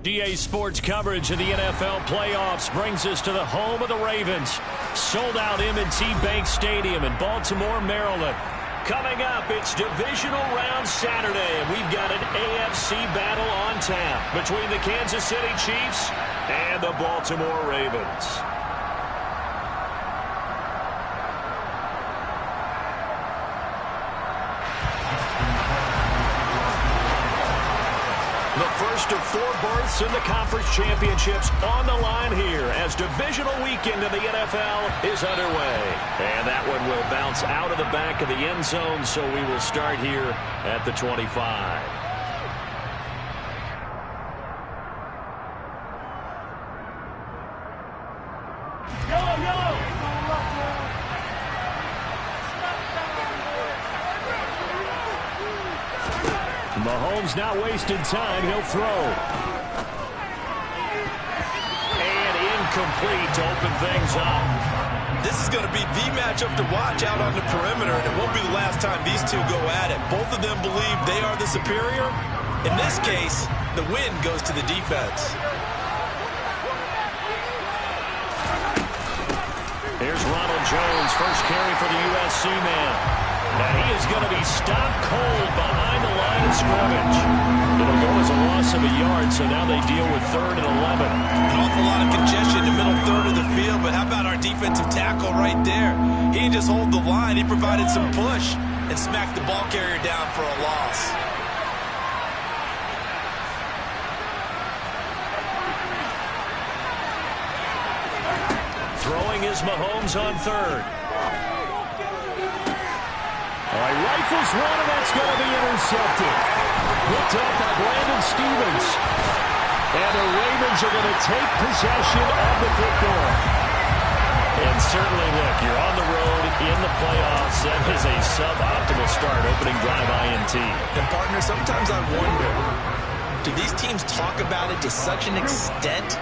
DA Sports coverage of the NFL playoffs brings us to the home of the Ravens. Sold out M&T Bank Stadium in Baltimore, Maryland. Coming up, it's Divisional Round Saturday, and we've got an AAC battle on tap between the Kansas City Chiefs and the Baltimore Ravens. The first of 4 berths in the conference championships on the line here as divisional weekend in the NFL is underway. And that one will bounce out of the back of the end zone, so we will start here at the 25. Mahomes not wasting time. He'll throw. And incomplete to open things up. This is going to be the matchup to watch out on the perimeter, and it won't be the last time these two go at it. Both of them believe they are the superior. In this case, the win goes to the defense. Here's Ronald Jones, first carry for the USC man. And he is going to be stopped cold behind the line of scrimmage. It'll go as a loss of a yard, so now they deal with 3rd and 11. An awful lot of congestion in the middle third of the field, but how about our defensive tackle right there? He didn't just hold the line. He provided some push and smacked the ball carrier down for a loss. Throwing is Mahomes on 3rd. All right, rifles one, and that's going to be intercepted. Picked up by Brandon Stevens. And the Ravens are going to take possession of the football. And certainly, look, you're on the road in the playoffs. That is a suboptimal start, opening drive INT. And, partner, sometimes I wonder, do these teams talk about it to such an extent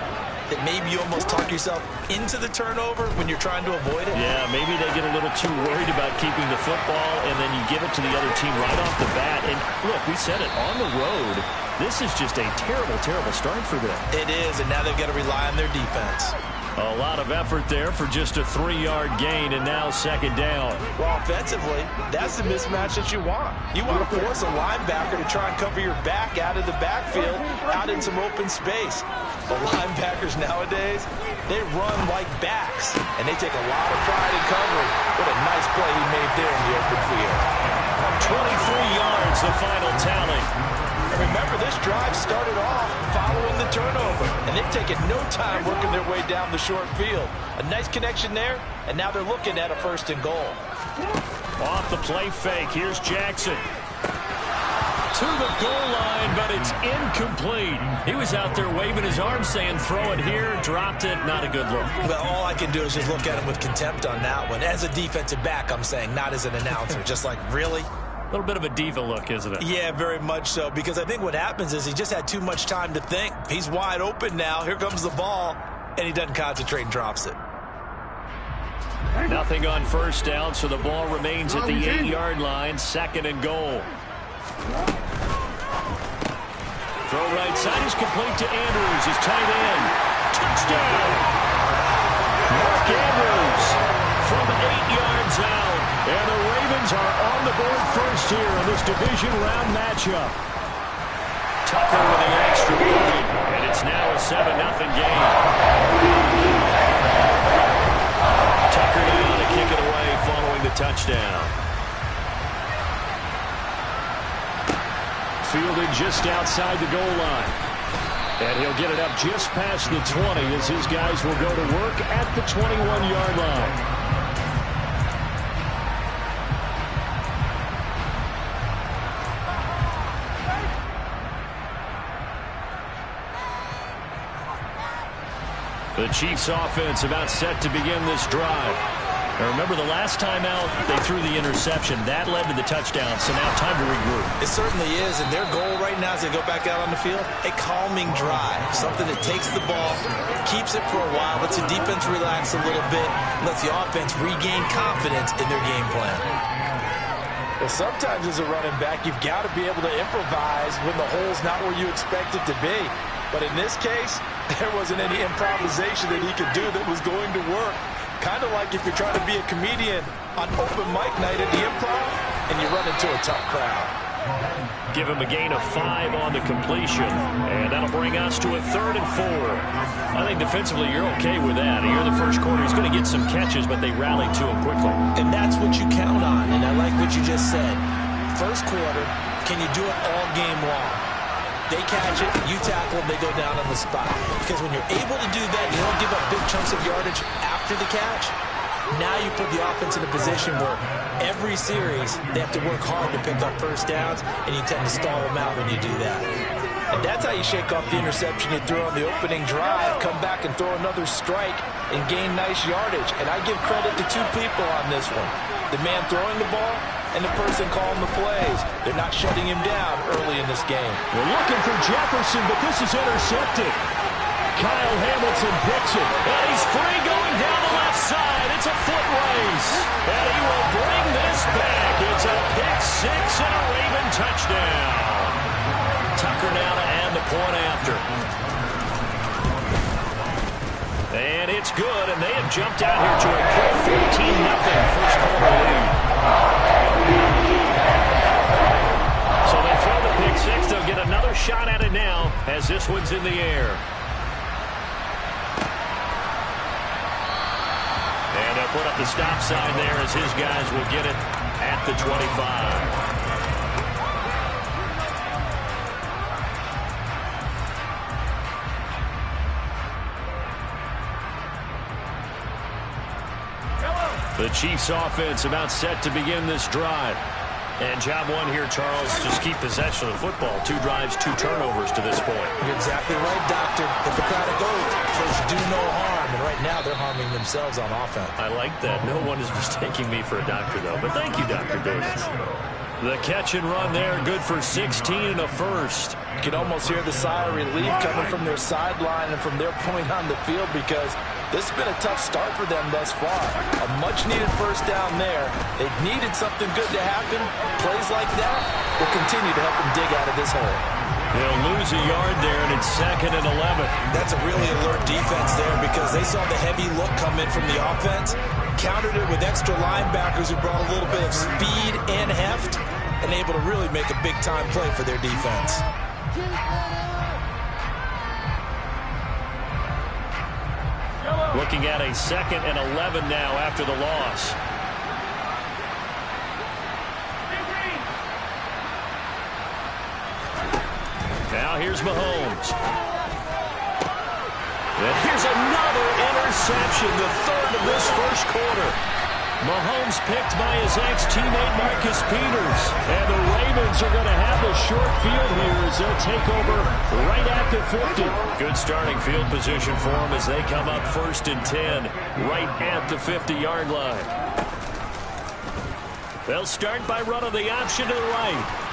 that maybe you almost talk yourself into the turnover when you're trying to avoid it? Yeah, maybe they get a little too worried about keeping the football, and then you give it to the other team right off the bat. And, look, we said it, on the road, this is just a terrible, terrible start for them. It is, and now they've got to rely on their defense. A lot of effort there for just a 3-yard gain, and now 2nd down. Well, offensively, that's the mismatch that you want. You want to force a linebacker to try and cover your back out of the backfield, out in some open space. The linebackers nowadays, they run like backs, and they take a lot of pride in covering. What a nice play he made there in the open field. 23 yards, the final tally. Remember, this drive started off following the turnover, and they've taken no time working their way down the short field. A nice connection there, and now they're looking at a 1st and goal. Off the play fake, here's Jackson. To the goal line, but it's incomplete. He was out there waving his arms saying, throw it here, dropped it, not a good look. Well, all I can do is just look at him with contempt on that one. As a defensive back, I'm saying, not as an announcer. Just like, really? A little bit of a diva look, isn't it? Yeah, very much so, because I think what happens is he just had too much time to think. He's wide open now. Here comes the ball, and he doesn't concentrate and drops it. Nothing on 1st down, so the ball remains at the 8-yard line, 2nd and goal. Throw right side is complete to Andrews, his tight end. Touchdown! Mark Andrews from 8 yards out. And the Ravens are on the board first here in this division round matchup. Tucker with the extra point, and it's now a 7-0 game. Tucker now to kick it away following the touchdown. Fielded just outside the goal line. And he'll get it up just past the 20 as his guys will go to work at the 21-yard line. The Chiefs offense about set to begin this drive. Now remember, the last time out, they threw the interception. That led to the touchdown, so now time to regroup. It certainly is, and their goal right now as they go back out on the field, a calming drive. Something that takes the ball, keeps it for a while, lets the defense relax a little bit, lets the offense regain confidence in their game plan. Well, sometimes as a running back, you've got to be able to improvise when the hole's not where you expect it to be. But in this case, there wasn't any improvisation that he could do that was going to work. Kind of like if you're trying to be a comedian on open mic night at the Improv and you run into a tough crowd. Give him a gain of 5 on the completion, and that'll bring us to a 3rd and 4. I think defensively you're okay with that. Here in the first quarter, he's going to get some catches, but they rallied to him quickly. And that's what you count on, and I like what you just said. First quarter, can you do it all game long? They catch it, you tackle them, they go down on the spot. Because when you're able to do that, you don't give up big chunks of yardage after the catch. Now you put the offense in a position where every series they have to work hard to pick up first downs, and you tend to stall them out when you do that. And that's how you shake off the interception you threw on the opening drive, come back and throw another strike and gain nice yardage. And I give credit to 2 people on this one. The man throwing the ball and the person calling the plays. They're not shutting him down early in this game. We're looking for Jefferson, but this is intercepted. Kyle Hamilton picks it, and he's free going down the left side. It's a foot race, and he will bring this back. It's a pick-6 and a Raven touchdown. Tucker now to add the point after. And it's good, and they have jumped out here to a quick 14-0 first quarter lead. So they throw the pick-6. They'll get another shot at it now as this one's in the air. And they'll put up the stop sign there as his guys will get it at the 25. The Chiefs offense about set to begin this drive. And job one here, Charles, just keep possession of the football. 2 drives, 2 turnovers to this point. You're exactly right, Doctor. Hippocratic oath. First, do no harm. And right now, they're harming themselves on offense. I like that. No one is mistaking me for a doctor, though. But thank you, Dr. Davis. The catch and run there, good for 16 and a first. You can almost hear the sigh of relief coming from their sideline and from their point on the field, because this has been a tough start for them thus far. A much-needed first down there. They needed something good to happen. Plays like that will continue to help them dig out of this hole. They'll lose a yard there, and it's 2nd and 11. That's a really alert defense there, because they saw the heavy look come in from the offense, countered it with extra linebackers who brought a little bit of speed and heft, and able to really make a big-time play for their defense. Looking at a 2nd and 11 now after the loss. Now here's Mahomes. And here's another interception, the 3rd of this first quarter. Mahomes picked by his ex-teammate Marcus Peters. And the Ravens are going to have the short field here as they'll take over right at the 50. Good starting field position for them as they come up 1st and 10 right at the 50-yard line. They'll start by running the option to the right.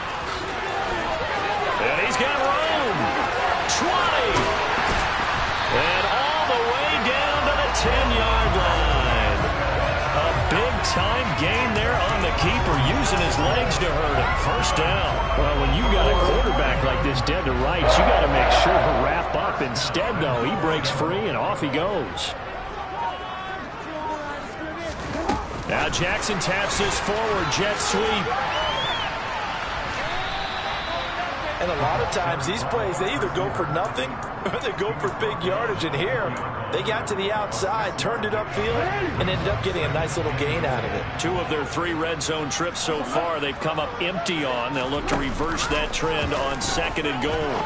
And he's got room. 20. And all the way down to the 10-yard line. A big-time gain there on the keeper, using his legs to hurt him. First down. Well, when you got a quarterback like this dead to rights, you got to make sure to wrap up. Instead, though, he breaks free and off he goes. Now Jackson taps this forward, jet sweep. And a lot of times, these plays, they either go for nothing or they go for big yardage. And here, they got to the outside, turned it upfield, and ended up getting a nice little gain out of it. 2 of their 3 red zone trips so far, they've come up empty on. They'll look to reverse that trend on 2nd and goal.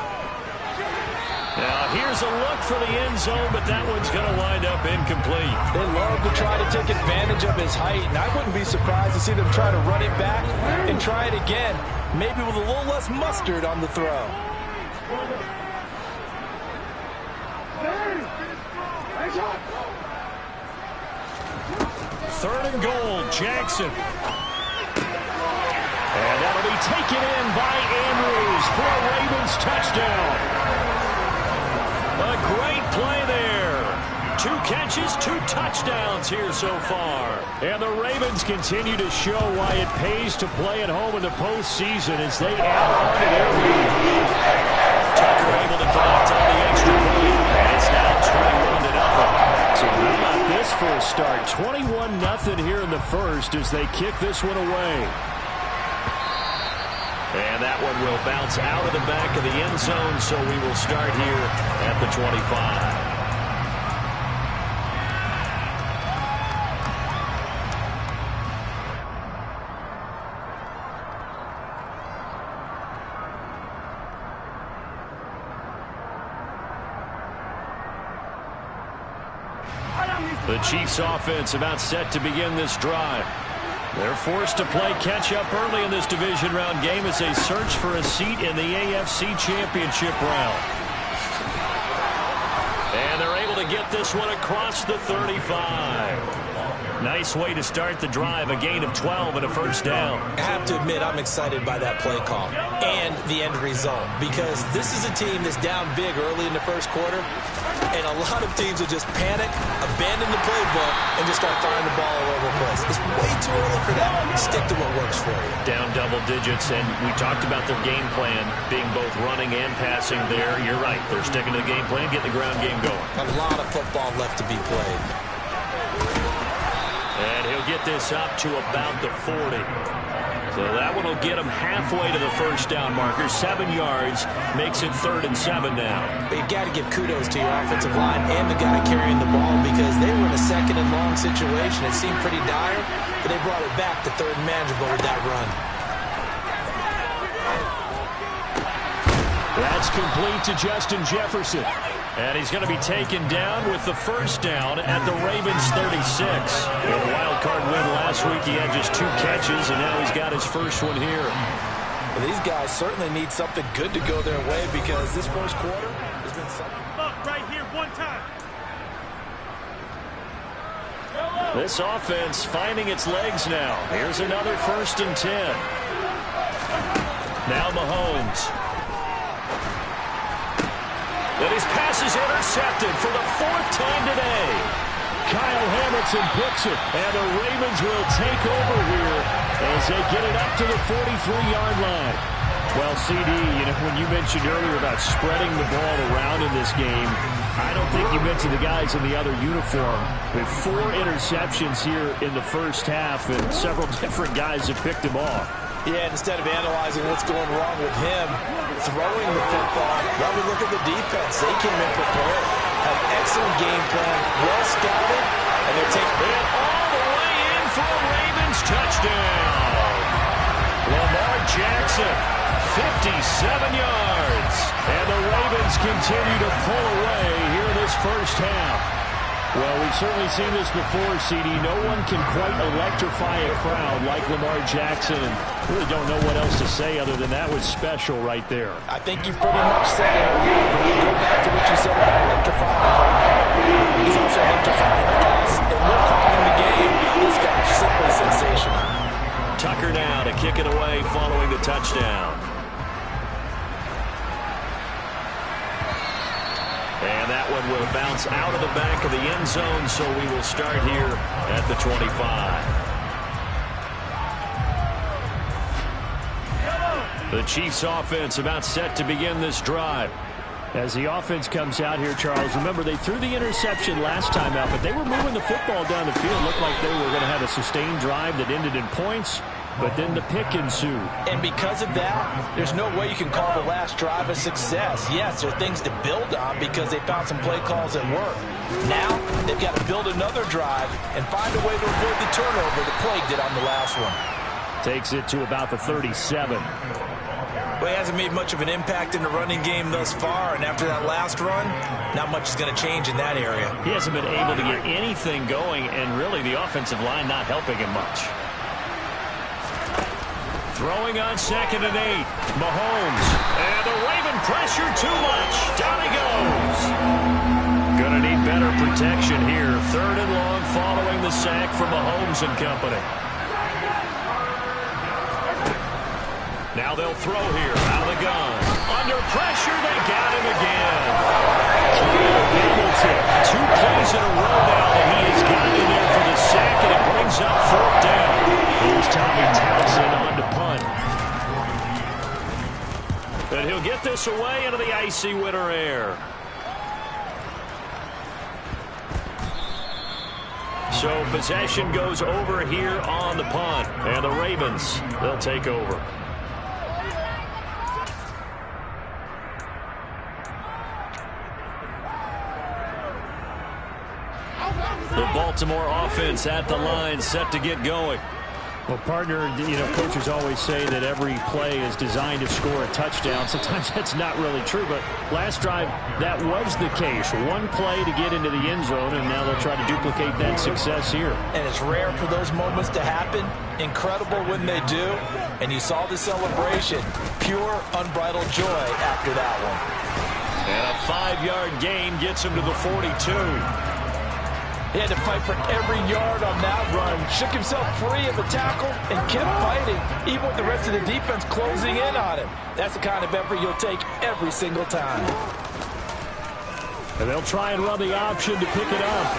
Now, here's a look for the end zone, but that one's going to wind up incomplete. They love to try to take advantage of his height, and I wouldn't be surprised to see them try to run it back and try it again, maybe with a little less mustard on the throw. Third and goal, Jackson. And that'll be taken in by Andrews for a Ravens touchdown. A great play there. 2 catches, 2 touchdowns here so far. And the Ravens continue to show why it pays to play at home in the postseason as they add on to their lead. Tucker able to connect on the extra point. And it's now 21-0. So how about this for a start? 21-0 here in the first as they kick this one away. And that one will bounce out of the back of the end zone, so we will start here at the 25. The Chiefs offense about set to begin this drive. They're forced to play catch-up early in this division round game as they search for a seat in the AAC championship round. And they're able to get this one across the 35. Nice way to start the drive, a gain of 12 and a first down. I have to admit, I'm excited by that play call and the end result, because this is a team that's down big early in the first quarter, and a lot of teams will just panic, abandon the playbook, and just start firing the ball all over the place. It's way too early for that. Stick to what works for you. Down double digits, and we talked about their game plan being both running and passing there. You're right. They're sticking to the game plan, getting the ground game going. A lot of football left to be played. And he'll get this up to about the 40. So that one will get him halfway to the first down marker. 7 yards makes it 3rd and 7 now. But you've got to give kudos to your offensive line and the guy carrying the ball, because they were in a 2nd and long situation. It seemed pretty dire, but they brought it back to 3rd and manageable with that run. That's complete to Justin Jefferson. And he's going to be taken down with the first down at the Ravens 36. In a wild card win last week, he had just 2 catches, and now he's got his first one here. Well, these guys certainly need something good to go their way, because this first quarter has been something. Up right here, one time. This offense finding its legs now. Here's another 1st and 10. Now Mahomes. And his pass is intercepted for the 4th time today. Kyle Hamilton picks it, and the Ravens will take over here as they get it up to the 43-yard line. Well, CD, when you mentioned earlier about spreading the ball around in this game, I don't think you mentioned the guys in the other uniform. With 4 interceptions here in the first half, and several different guys have picked him off. Yeah, instead of analyzing what's going wrong with him throwing the football, well, we look at the defense. They came in prepared, have excellent game plan, well scouted, and they're taking it all the way in for a Ravens touchdown. Lamar Jackson, 57 yards. And the Ravens continue to pull away here in this first half. Well, we've certainly seen this before, CD. No one can quite electrify a crowd like Lamar Jackson. And really don't know what else to say other than that was special right there. I think you pretty much said it. Go back to what you said about electrifying the crowd. He's also electrifying us, and we're calling the game. This guy's simply sensational. Tucker now to kick it away following the touchdown. And that one will bounce out of the back of the end zone, so we will start here at the 25. The Chiefs offense about set to begin this drive. As the offense comes out here, Charles, remember they threw the interception last time out, but they were moving the football down the field. Looked like they were going to have a sustained drive that ended in points. But then the pick ensued. And because of that, there's no way you can call the last drive a success. Yes, there are things to build on because they found some play calls that work. Now, they've got to build another drive and find a way to avoid the turnover the Plague did on the last one. Takes it to about the 37. Well, he hasn't made much of an impact in the running game thus far, and after that last run, not much is going to change in that area. He hasn't been able to get anything going, and really the offensive line not helping him much. Throwing on 2nd and 8. Mahomes. And the Raven pressure too much. Down he goes. Gonna need better protection here. 3rd and long following the sack from Mahomes and company. Now they'll throw here out of the gun. Under pressure, they got him again. Hamilton. 2 plays in a row now that he has gotten in there for the sack, and it brings up 4th down. Here's Tommy Townsend on to punt. And he'll get this away into the icy winter air. So possession goes over here on the punt. And the Ravens, they'll take over. The Baltimore offense at the line, set to get going. Well, partner, coaches always say that every play is designed to score a touchdown. Sometimes that's not really true, but last drive, that was the case. One play to get into the end zone, and now they'll try to duplicate that success here. And it's rare for those moments to happen. Incredible when they do. And you saw the celebration. Pure, unbridled joy after that one. And a 5-yard gain gets him to the 42. He had to fight for every yard on that run. Shook himself free of the tackle and kept fighting, even with the rest of the defense closing in on him. That's the kind of effort you'll take every single time. And they'll try and run the option to pick it up.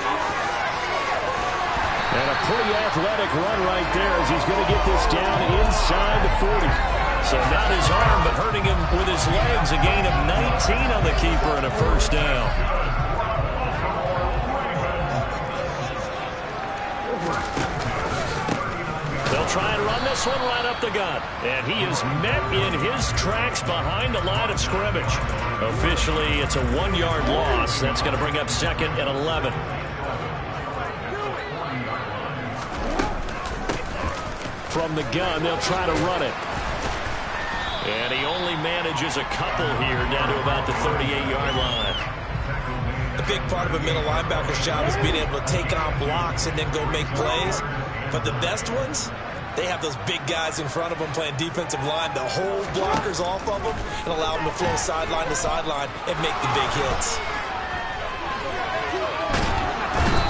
And a pretty athletic run right there as he's going to get this down inside the 40. So not his arm, but hurting him with his legs. A gain of 19 on the keeper and a first down. They'll try and run this one right up the gut. And he is met in his tracks behind the line of scrimmage. Officially, it's a 1-yard loss. That's going to bring up 2nd and 11. From the gun, they'll try to run it. And he only manages a couple here down to about the 38-yard line. A big part of a middle linebacker's job is being able to take on blocks and then go make plays. But the best ones, they have those big guys in front of them playing defensive line to hold blockers off of them and allow them to flow sideline to sideline and make the big hits.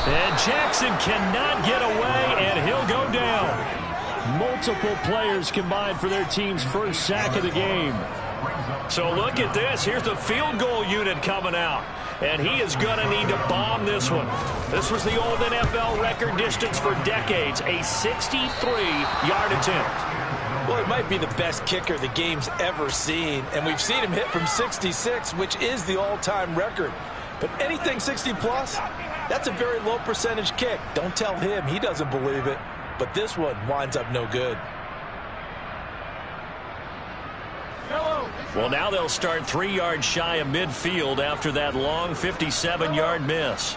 And Jackson cannot get away, and he'll go down. Multiple players combined for their team's first sack of the game. So look at this. Here's the field goal unit coming out. And he is going to need to bomb this one. This was the old NFL record distance for decades, a 63-yard attempt. Well, it might be the best kicker the game's ever seen. And we've seen him hit from 66, which is the all-time record. But anything 60-plus, that's a very low percentage kick. Don't tell him he doesn't believe it. But this one winds up no good. Well, now they'll start 3 yards shy of midfield after that long 57-yard miss.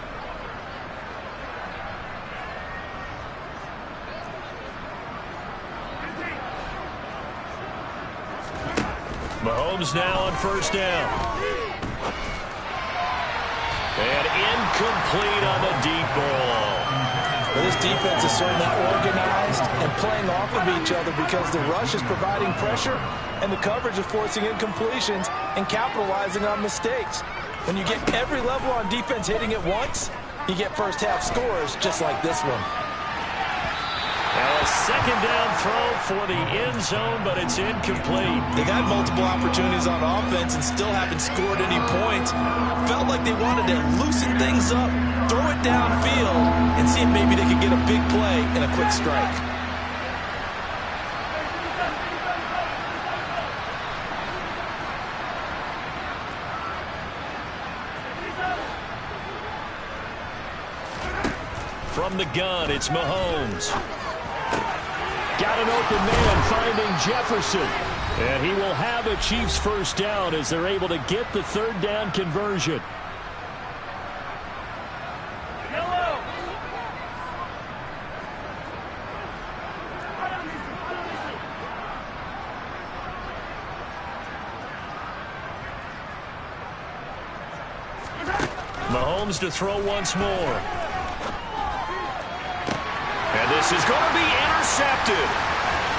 Mahomes now on first down. And incomplete on the deep ball. Well, this defense is certainly organized and playing off of each other because the rush is providing pressure and the coverage is forcing incompletions and capitalizing on mistakes. When you get every level on defense hitting at once, you get first half scores just like this one. Now a second down throw for the end zone, but it's incomplete. They've had multiple opportunities on offense and still haven't scored any points. Felt like they wanted to loosen things up, throw it downfield, and see if maybe they could get a big play and a quick strike. From the gun, it's Mahomes. Got an open man, finding Jefferson. And he will have a Chiefs first down as they're able to get the third down conversion. Mahomes to throw once more. And this is going to be intercepted.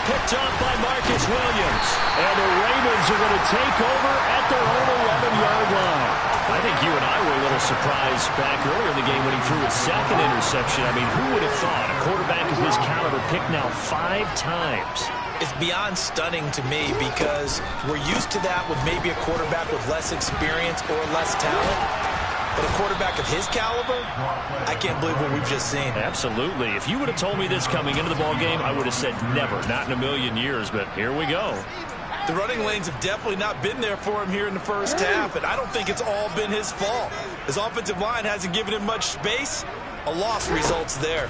Picked up by Marcus Williams. And the Ravens are going to take over at their own 11-yard line. I think you and I were a little surprised back earlier in the game when he threw his second interception. I mean, who would have thought a quarterback of his caliber picked now 5 times? It's beyond stunning to me because we're used to that with maybe a quarterback with less experience or less talent. But a quarterback of his caliber, I can't believe what we've just seen. Absolutely. If you would have told me this coming into the ball game, I would have said never, not in a million years. But here we go. The running lanes have definitely not been there for him here in the first half, and I don't think it's all been his fault. His offensive line hasn't given him much space. A loss results there.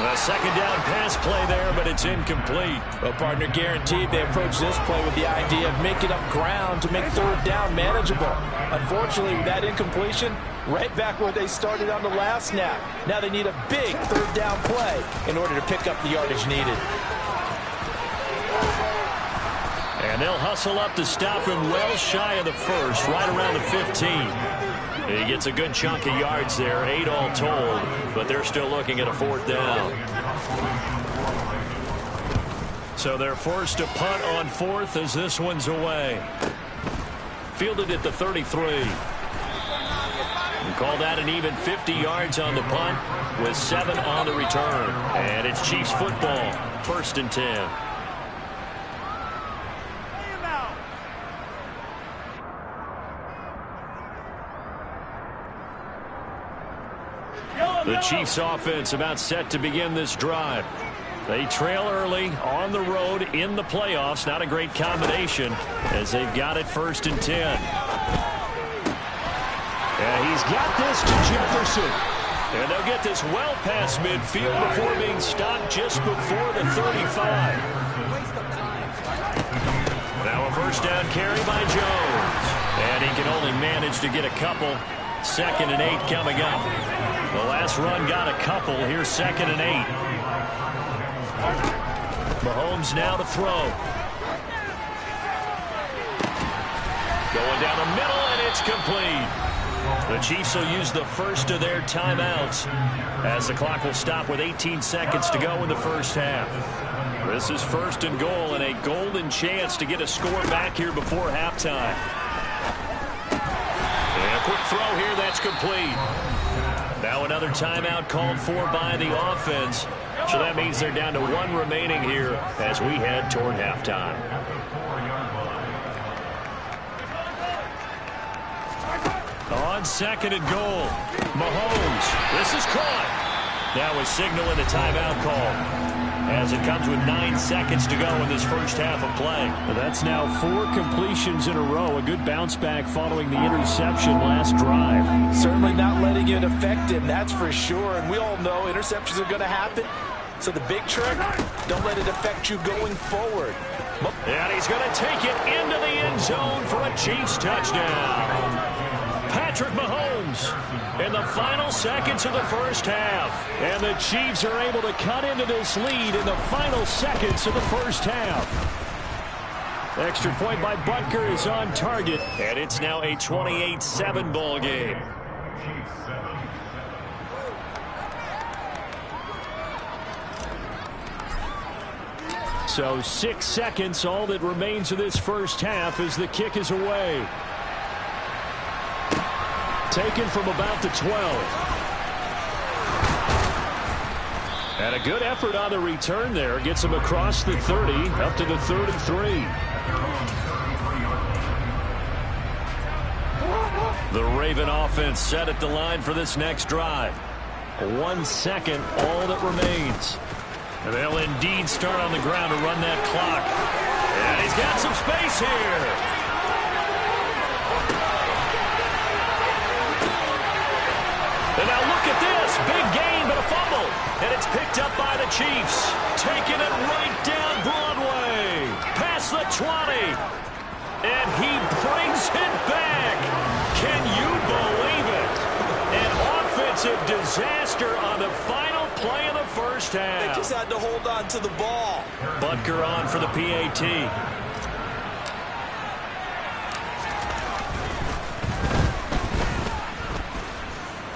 A second down pass play there, but it's incomplete. Well, partner, guaranteed they approach this play with the idea of making up ground to make third down manageable. Unfortunately, with that incompletion, right back where they started on the last snap. Now they need a big third down play in order to pick up the yardage needed. And they'll hustle up to stop him well shy of the first, right around the 15. He gets a good chunk of yards there, 8 all told, but they're still looking at a fourth down. So they're forced to punt on fourth as this one's away. Fielded at the 33. And call that an even 50 yards on the punt with 7 on the return. And it's Chiefs football, 1st and 10. The Chiefs offense about set to begin this drive. They trail early on the road in the playoffs. Not a great combination as they've got it 1st and 10. And he's got this to Jefferson. And they'll get this well past midfield before being stopped just before the 35. Now a first down carry by Jones. And he can only manage to get a couple. 2nd and 8 coming up. The last run got a couple. Here's 2nd and 8. Mahomes now to throw. Going down the middle, and it's complete. The Chiefs will use the first of their timeouts as the clock will stop with 18 seconds to go in the first half. This is 1st and goal and a golden chance to get a score back here before halftime. And a quick throw here, that's complete. Now another timeout called for by the offense. So that means they're down to 1 remaining here as we head toward halftime. On 2nd and goal, Mahomes. This is caught. Now a signal and a timeout call as it comes with 9 seconds to go in this first half of play. That's now 4 completions in a row. A good bounce back following the interception last drive. Certainly not letting it affect him, that's for sure. And we all know interceptions are going to happen. So the big trick, don't let it affect you going forward. And he's going to take it into the end zone for a Chiefs touchdown. Patrick Mahomes in the final seconds of the first half. And the Chiefs are able to cut into this lead in the final seconds of the first half. Extra point by Butker is on target. And it's now a 28-7 ball game. So 6 seconds, all that remains of this first half as the kick is away. Taken from about the 12. And a good effort on the return there. Gets him across the 30, up to the 33. The Raven offense set at the line for this next drive. 1 second, all that remains. And they'll indeed start on the ground to run that clock. And he's got some space here. And now look at this. Big gain, but a fumble. And it's picked up by the Chiefs. Taking it right down Broadway. Past the 20. And he brings it back. Can you believe it? An offensive disaster on the final play of the first half. They just had to hold on to the ball. Butker on for the PAT.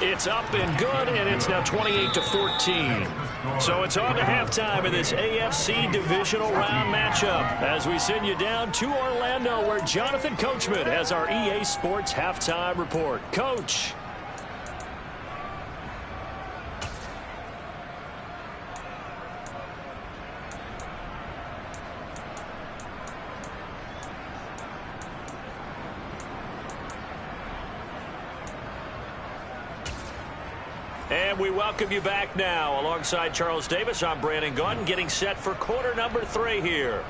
It's up and good, and it's now 28-14. So it's on to halftime in this AFC divisional round matchup as we send you down to Orlando where Jonathan Coachman has our EA Sports halftime report. Coach. And we welcome you back now. Alongside Charles Davis, I'm Brandon Gaudin, getting set for quarter number 3 here.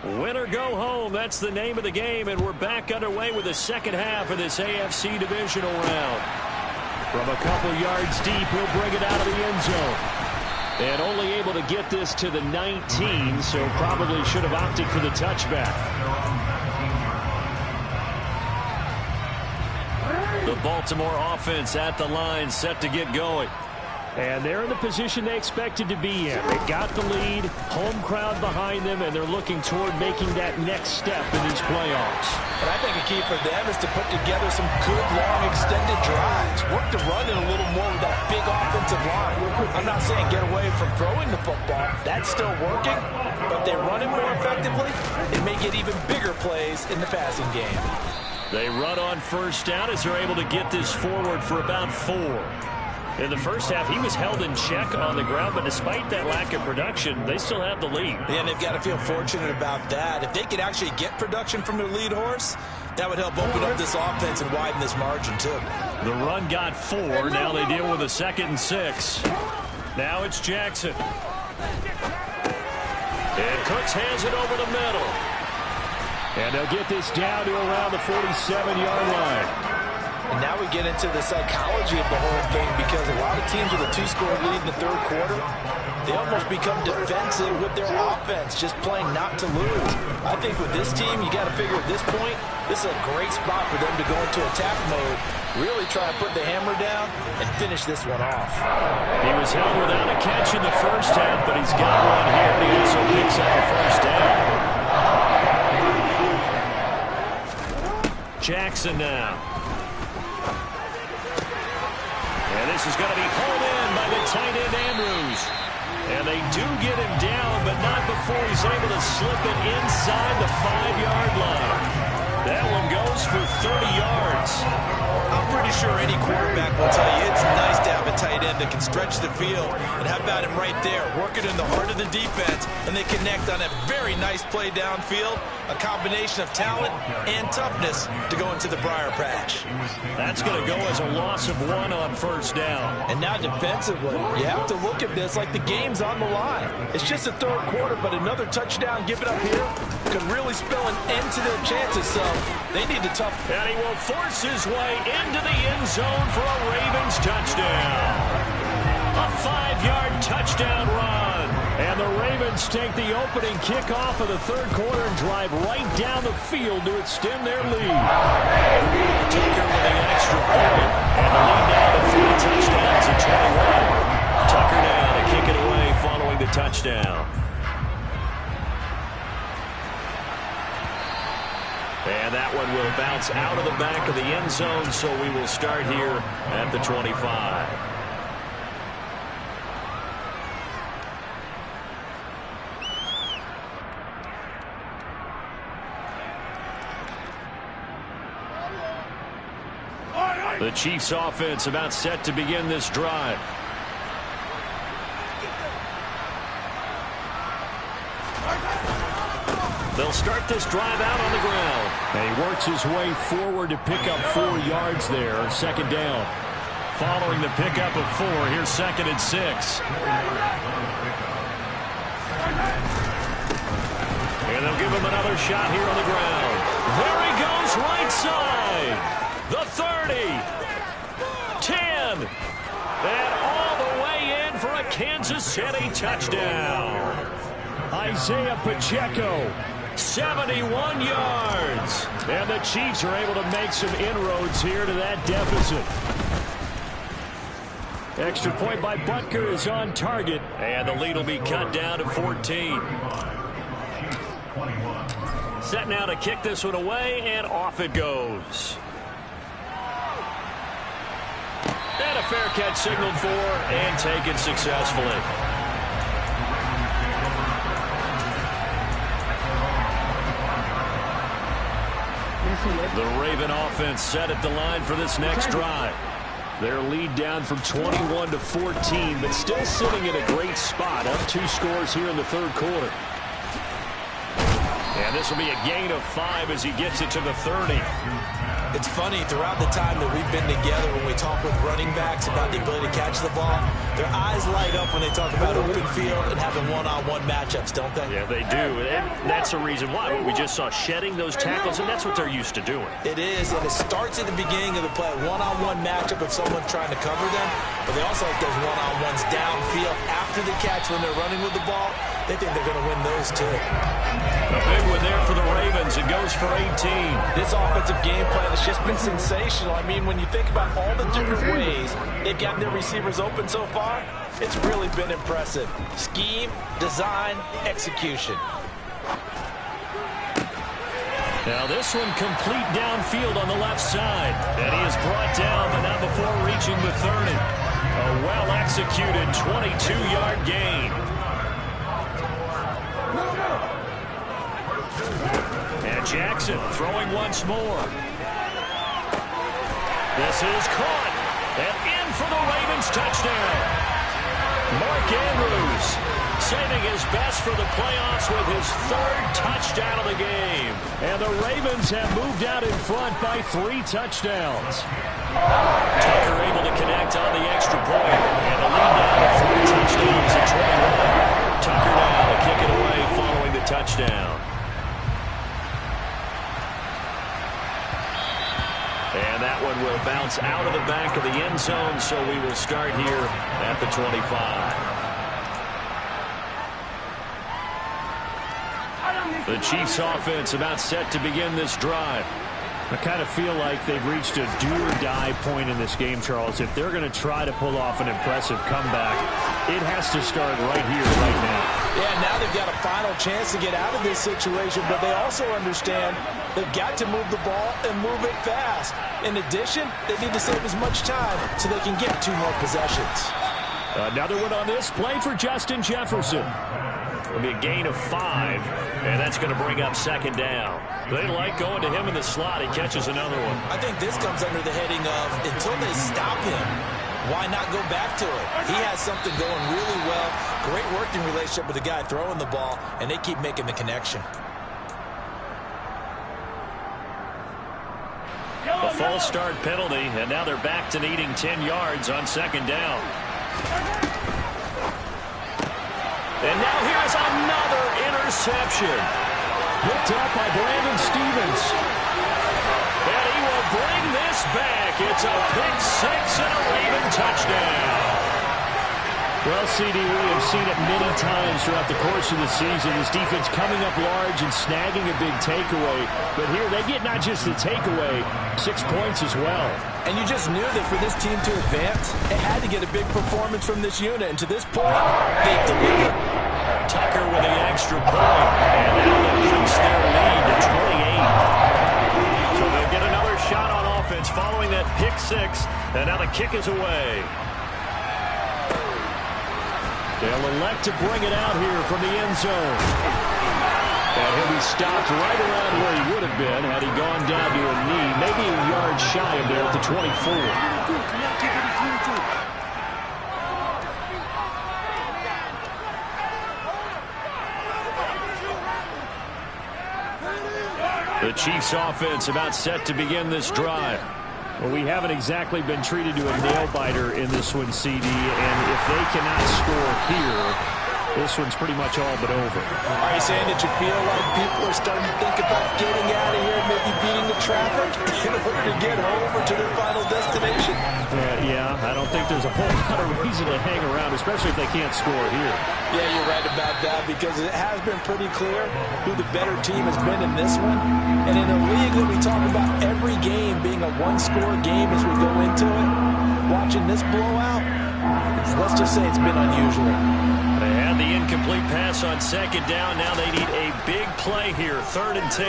Win or go home, that's the name of the game, and we're back underway with the second half of this AFC divisional round. From a couple yards deep, he'll bring it out of the end zone. And only able to get this to the 19, so probably should have opted for the touchback. The Baltimore offense at the line, set to get going. And they're in the position they expected to be in. They've got the lead, home crowd behind them, and they're looking toward making that next step in these playoffs. And I think a key for them is to put together some good, long, extended drives. Work the run in a little more with that big offensive line. I'm not saying get away from throwing the football. That's still working. But if they run it more effectively, it may get even bigger plays in the passing game. They run on first down as they're able to get this forward for about 4. In the first half, he was held in check on the ground, but despite that lack of production, they still have the lead. And they've got to feel fortunate about that. If they could actually get production from their lead horse, that would help open up this offense and widen this margin, too. The run got 4. Now they deal with a 2nd and 6. Now it's Jackson. And Cooks hands it over the middle. And they'll get this down to around the 47-yard line. And now we get into the psychology of the whole thing, because a lot of teams with a 2-score lead in the third quarter, they almost become defensive with their offense, just playing not to lose. I think with this team, you got to figure at this point, this is a great spot for them to go into attack mode, really try to put the hammer down and finish this one off. He was held without a catch in the first half, but he's got one here. He also picks up the first down. Jackson now. And this is going to be hauled in by the tight end Andrews. And they do get him down, but not before he's able to slip it inside the 5-yard line. That one goes for 30 yards. I'm pretty sure any quarterback will tell you it's nice to have a tight end that can stretch the field. And how about him right there, working in the heart of the defense, and they connect on a very nice play downfield, a combination of talent and toughness to go into the briar patch. That's going to go as a loss of 1 on first down. And now defensively, you have to look at this like the game's on the line. It's just the third quarter, but another touchdown given up here could really spell an end to their chances, so they need to tough. And he will force his way into the end zone for a Ravens touchdown. A 5-yard touchdown run. And the Ravens take the opening kickoff of the third quarter and drive right down the field to extend their lead. Tucker with the extra point. And the lead now to 3 touchdowns at 21. Tucker now to kick it away following the touchdown. And that one will bounce out of the back of the end zone, so we will start here at the 25. The Chiefs offense about set to begin this drive. They'll start this drive out on the ground. And he works his way forward to pick up 4 yards there on second down. Following the pickup of 4, here's 2nd and 6. And they'll give him another shot here on the ground. There he goes, right side. The 30. 10. And all the way in for a Kansas City touchdown. Isaiah Pacheco. 71 yards. And the Chiefs are able to make some inroads here to that deficit. Extra point by Butker is on target. And the lead will be cut down to 14. Set now to kick this one away, and off it goes. And a fair catch signaled for and taken successfully. The Raven offense set at the line for this next drive. Their lead down from 21 to 14, but still sitting in a great spot, up 2 scores here in the third quarter. And And this will be a gain of 5 as he gets it to the 30. It's funny, throughout the time that we've been together, when we talk with running backs about the ability to catch the ball, their eyes light up when they talk about open field and having one-on-one matchups, don't they? Yeah, they do. And that's the reason why. We just saw shedding those tackles, and that's what they're used to doing. It is, and it starts at the beginning of the play. One-on-one matchup if someone's trying to cover them, but they also have those one-on-ones downfield after the catch when they're running with the ball. They think they're going to win those, too. A big one there for the Ravens. It goes for 18. This offensive game plan has just been sensational. I mean, when you think about all the different ways they've gotten their receivers open so far, it's really been impressive. Scheme, design, execution. Now this one complete downfield on the left side. And he is brought down, but not before reaching the 30. A well-executed 22-yard gain. And Jackson throwing once more. This is caught. And in for the Ravens touchdown. Mark Andrews saving his best for the playoffs with his 3rd touchdown of the game. And the Ravens have moved out in front by 3 touchdowns. Tucker able to connect on the extra point. And the lead down to 3 touchdowns at 21. Tucker now to kick it away following the touchdown. And that one will bounce out of the back of the end zone, so we will start here at the 25. The Chiefs offense about set to begin this drive. I kind of feel like they've reached a do-or-die point in this game, Charles. If they're going to try to pull off an impressive comeback, it has to start right here, right now. Yeah, now they've got a final chance to get out of this situation, but they also understand they've got to move the ball and move it fast. In addition, they need to save as much time so they can get 2 more possessions. Another one on this play for Justin Jefferson. It'll be a gain of 5, and that's going to bring up 2nd down. They like going to him in the slot. He catches another one. I think this comes under the heading of until they stop him, why not go back to it? He has something going really well. Great working relationship with the guy throwing the ball, and they keep making the connection. A false start penalty, and now they're back to needing 10 yards on 2nd down. And now here's another interception. Picked up by Brandon Stevens. And he will bring this back. It's a pick 6 and a Raven touchdown. Well, CD, we have seen it many times throughout the course of the season. This defense coming up large and snagging a big takeaway. But here they get not just the takeaway, 6 points as well. And you just knew that for this team to advance, it had to get a big performance from this unit. And to this point, they delivered. Tucker with the extra point. And they'll increase their lead to 28. So they'll get another shot on offense following that pick 6. And now the kick is away. They'll elect to bring it out here from the end zone. And he'll be stopped right around where he would have been had he gone down to a knee, maybe a yard shy of there at the 24. The Chiefs offense about set to begin this drive. Well, we haven't exactly been treated to a nail-biter in this one, CD, and if they cannot score here, this one's pretty much all but over. Are you saying that you feel like people are starting to think about getting out of here, maybe beating the traffic in order to get over to their final destination? Yeah, I don't think there's a whole lot of reason to hang around, especially if they can't score here. Yeah, you're right about that, because it has been pretty clear who the better team has been in this one. And in a league that we talk about every game being a one-score game as we go into it, watching this blowout, let's just say it's been unusual. They had the incomplete pass on 2nd down. Now they need a big play here, 3rd and 10.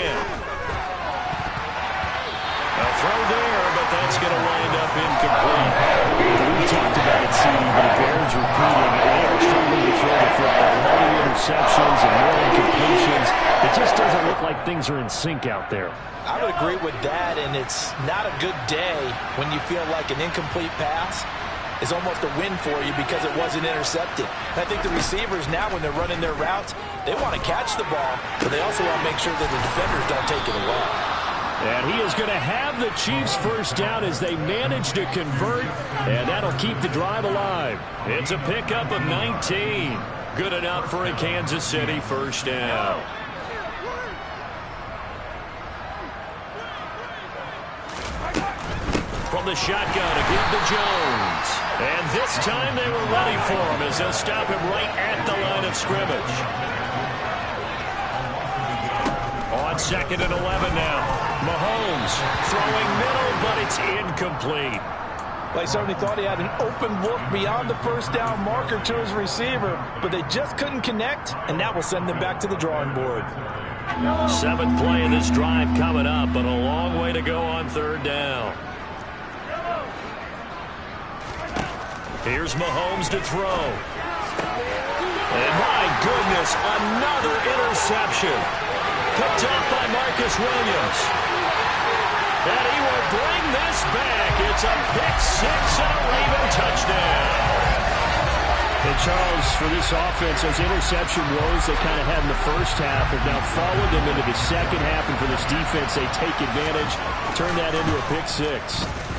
A throw there, but that's going to wind up incomplete. We talked about it, CD, but it bears repeating. They are struggling to throw the football. More interceptions and more incompletions. It just doesn't look like things are in sync out there. I would agree with that, and it's not a good day when you feel like an incomplete pass is almost a win for you because it wasn't intercepted. And I think the receivers now, when they're running their routes, they want to catch the ball, but they also want to make sure that the defenders don't take it away. And he is going to have the Chiefs first down as they manage to convert, and that'll keep the drive alive. It's a pickup of 19. Good enough for a Kansas City first down. From the shotgun, a give to Jones. And this time they were ready for him as they'll stop him right at the line of scrimmage. On 2nd and 11 now. Mahomes throwing middle, but it's incomplete. They certainly thought he had an open look beyond the first down marker to his receiver, but they just couldn't connect, and that will send them back to the drawing board. 7th play of this drive coming up, but a long way to go on 3rd down. Here's Mahomes to throw. And my goodness, another interception. Picked up by Marcus Williams. And he will bring this back. It's a pick-6 and a Raven touchdown. And Charles, for this offense, those interception woes they kind of had in the first half have now followed them into the second half. And for this defense, they take advantage, turn that into a pick-6.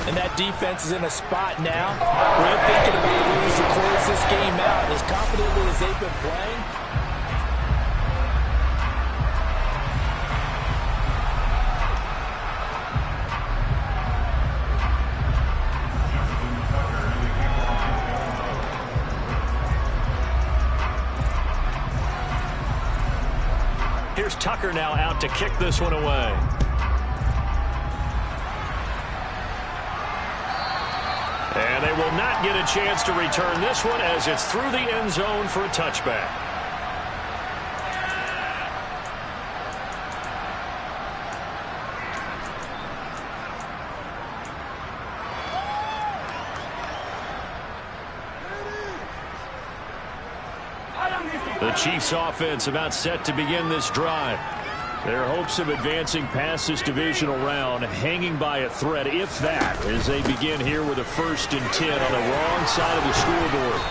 And that defense is in a spot now where they're thinking about ways to close this game out. As confidently as they've been playing, here's Tucker now out to kick this one away. And they will not get a chance to return this one as it's through the end zone for a touchback. The Chiefs offense about set to begin this drive. Their hopes of advancing past this divisional round hanging by a thread, if that, as they begin here with a 1st and 10 on the wrong side of the scoreboard.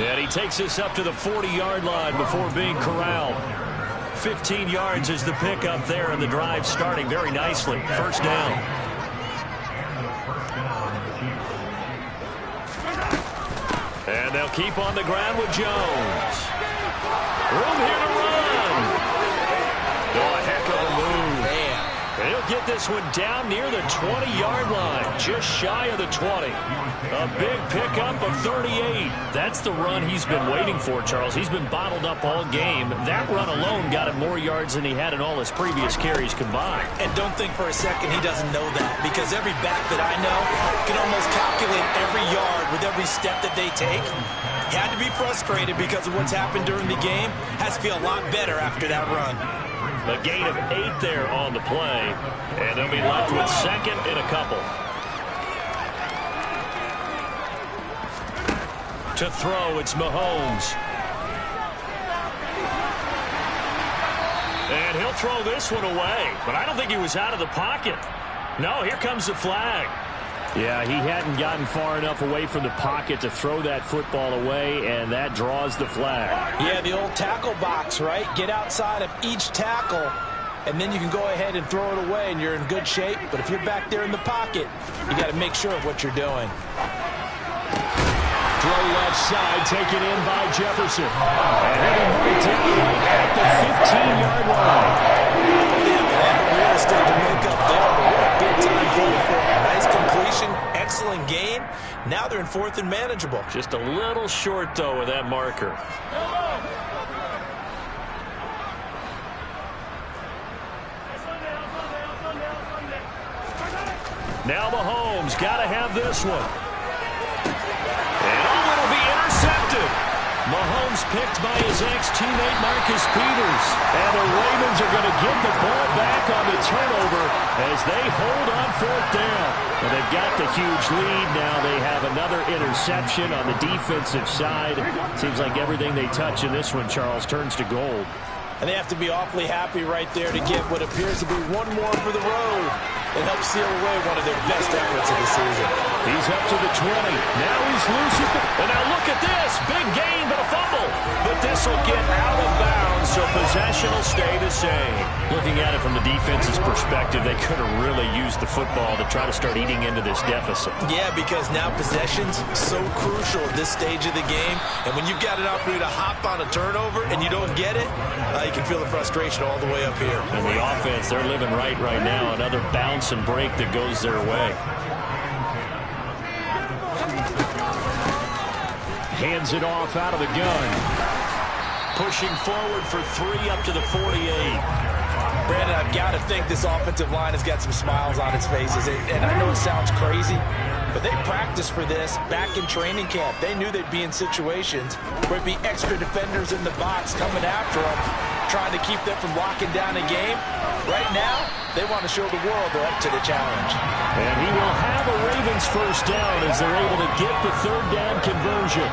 And he takes this up to the 40-yard line before being corralled. 15 yards is the pickup there, and the drive starting very nicely. First down. And they'll keep on the ground with Jones. Room here to run. Oh, a heck of a move. man. And he'll get this one down near the 20-yard line, just shy of the 20. A big pickup of 38. That's the run he's been waiting for, Charles. He's been bottled up all game. That run alone got him more yards than he had in all his previous carries combined. And don't think for a second he doesn't know that, because every back that I know can almost calculate every yard with every step that they take. He had to be frustrated because of what's happened during the game. Has to feel a lot better after that run. A gain of 8 there on the play, and they'll be left with 2nd and a couple. To throw, it's Mahomes. And he'll throw this one away, but I don't think he was out of the pocket. No, here comes the flag. Yeah, he hadn't gotten far enough away from the pocket to throw that football away, and that draws the flag. Yeah, the old tackle box, right? Get outside of each tackle, and then you can go ahead and throw it away, and you're in good shape. But if you're back there in the pocket, you got to make sure of what you're doing. Throw left side, taken in by Jefferson. And he'll be marked down right at the 15-yard line. They have a lot of real estate to make up there, but what a big-time play for him. Nice completion, excellent gain. Now they're in 4th and manageable. Just a little short, though, with that marker. Now Mahomes got to have this one. And it'll be intercepted. Mahomes picked by his ex-teammate Marcus Peters. And the Ravens are going to get the ball back on the turnover as they hold on 4th down. And they've got the huge lead now. They have another interception on the defensive side. Seems like everything they touch in this one, Charles, turns to gold. And they have to be awfully happy right there to get what appears to be one more for the road. It helps seal away one of their best efforts of the season. He's up to the 20. Now he's loose. And now look at this. Big gain, but a fumble. But this will get out of bounds, so possession will stay the same. Looking at it from the defense's perspective, they could have really used the football to try to start eating into this deficit. Yeah, because now possession's so crucial at this stage of the game. And when you've got an opportunity to hop on a turnover and you don't get it, you can feel the frustration all the way up here. And the offense, they're living right now. Another bounce and break that goes their way. Hands it off out of the gun. Pushing forward for 3 up to the 48. Brandon, I've got to think this offensive line has got some smiles on its faces. And I know it sounds crazy, but they practiced for this back in training camp. They knew they'd be in situations where it'd be extra defenders in the box coming after them, trying to keep them from locking down a game. Right now, they want to show the world they're up to the challenge. And he will have a Ravens first down as they're able to get the third down conversion.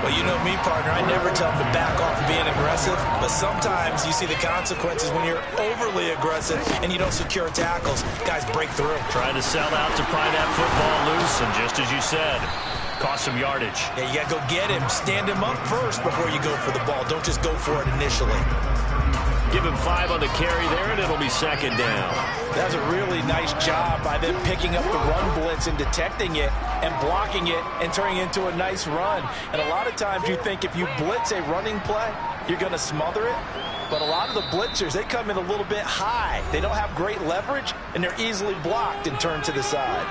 Well, you know me, partner. I never tell them to back off being aggressive, but sometimes you see the consequences when you're overly aggressive and you don't secure tackles. Guys break through. Trying to sell out to pry that football loose, and just as you said, cost some yardage. Yeah, you got to go get him. Stand him up first before you go for the ball. Don't just go for it initially. Give him 5 on the carry there, and it'll be second down. That's a really nice job by them picking up the run blitz and detecting it and blocking it and turning it into a nice run. And a lot of times you think if you blitz a running play, you're going to smother it. But a lot of the blitzers, they come in a little bit high. They don't have great leverage, and they're easily blocked and turned to the side.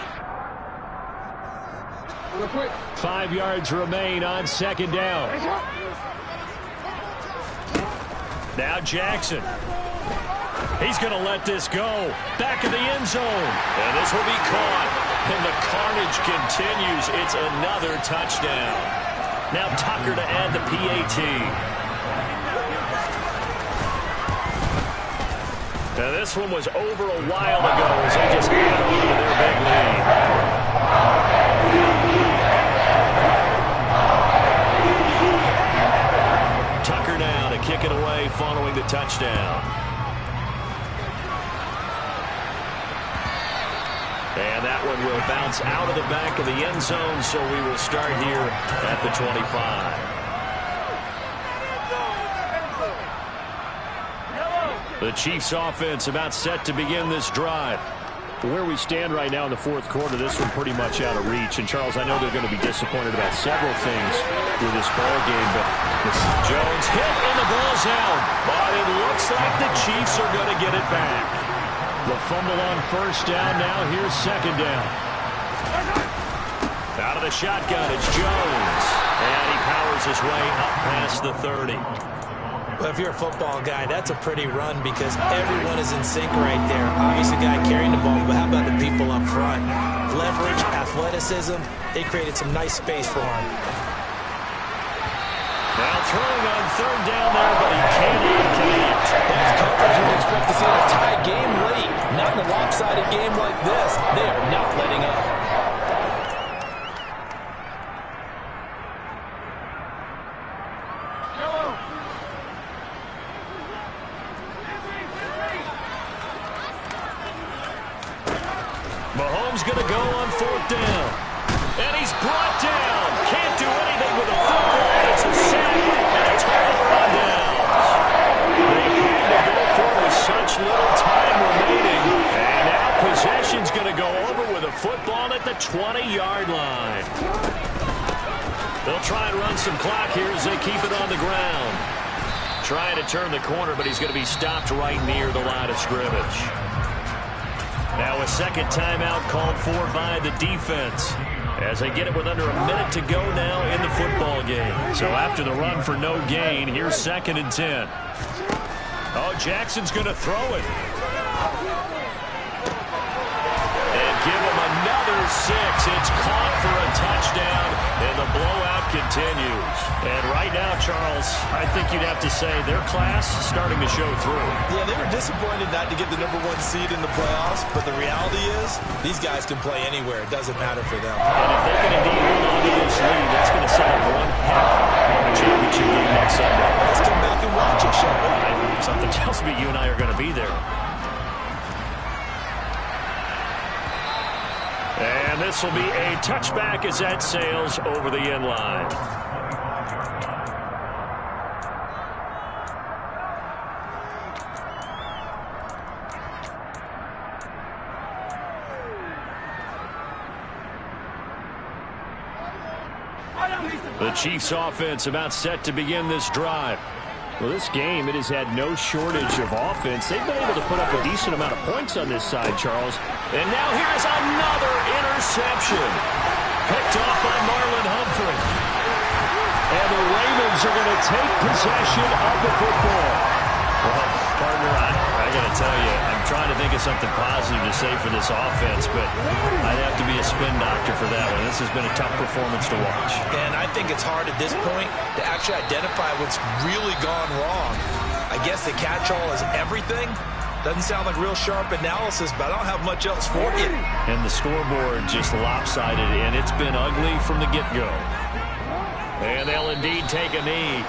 5 yards remain on second down. Now Jackson. He's going to let this go. Back in the end zone. And this will be caught. And the carnage continues. It's another touchdown. Now Tucker to add the PAT. Now this one was over a while ago as they just add on to their big lead. Tucker now to kick it away following the touchdown. And that one will bounce out of the back of the end zone, so we will start here at the 25. The Chiefs offense about set to begin this drive. Where we stand right now in the fourth quarter, this one pretty much out of reach. And, Charles, I know they're going to be disappointed about several things with this ball game, but Jones hit and the ball's out. But it looks like the Chiefs are going to get it back. The fumble on first down. Now here's second down. Out of the shotgun, it's Jones. And he powers his way up past the 30. Well, if you're a football guy, that's a pretty run because everyone is in sync right there. Obviously, the guy carrying the ball, but how about the people up front? Leverage, athleticism, they created some nice space for him. Now throwing on third down there, but he cannot connect. That's coverage you'd expect to see in a tie game late. Not in a lopsided game like this. They are not letting up. Mahomes going to go on fourth down. And he's brought down. Can't do anything with a football. It's a sack and a turnover on downs. They had to go for it with such little time remaining. And now possession's going to go over with a football at the 20-yard line. They'll try and run some clock here as they keep it on the ground. Trying to turn the corner, but he's going to be stopped right near the line of scrimmage. Now a second timeout called for by the defense as they get it with under a minute to go now in the football game. So after the run for no gain, here's 2nd and 10. Oh, Jackson's going to throw it. And give him another 6. It's caught for a touchdown, and the blowout continues. And right now, Charles, I think you'd have to say their class starting to show through. Yeah, they were disappointed not to get the #1 seed in the playoffs, but the reality is these guys can play anywhere. It doesn't matter for them. And if they can indeed hold on to this lead, that's going to set up one heck of a championship game next Sunday. Let's come back and watch it, shall we? Something tells me you and I are going to be there. this will be a touchback as that sails over the end line. The Chiefs offense about set to begin this drive. Well, this game, it has had no shortage of offense. They've been able to put up a decent amount of points on this side, Charles. And now here's another interception. Picked off by Marlon Humphrey. And the Ravens are going to take possession of the football. Well, partner, I got to tell you, I'm trying to think of something positive to say for this offense, but I'd have to be a spin doctor for that one. This has been a tough performance to watch. And I think it's hard at this point to actually identify what's really gone wrong. I guess the catch-all is everything. Doesn't sound like real sharp analysis, but I don't have much else for you. And the scoreboard just lopsided, and it's been ugly from the get-go. And they'll indeed take a knee.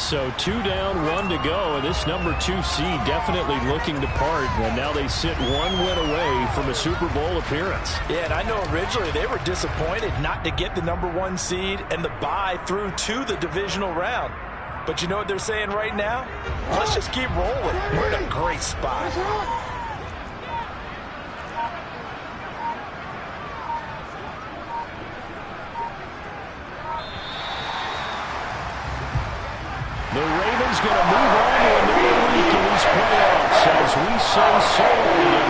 So 2 down, 1 to go, and this number 2 seed definitely looking to part, and now they sit 1 win away from a Super Bowl appearance. Yeah, and I know originally they were disappointed not to get the number 1 seed and the bye through to the divisional round. But you know what they're saying right now? Let's just keep rolling. We're in a great spot. The Ravens going to move on to another week in these playoffs as we say so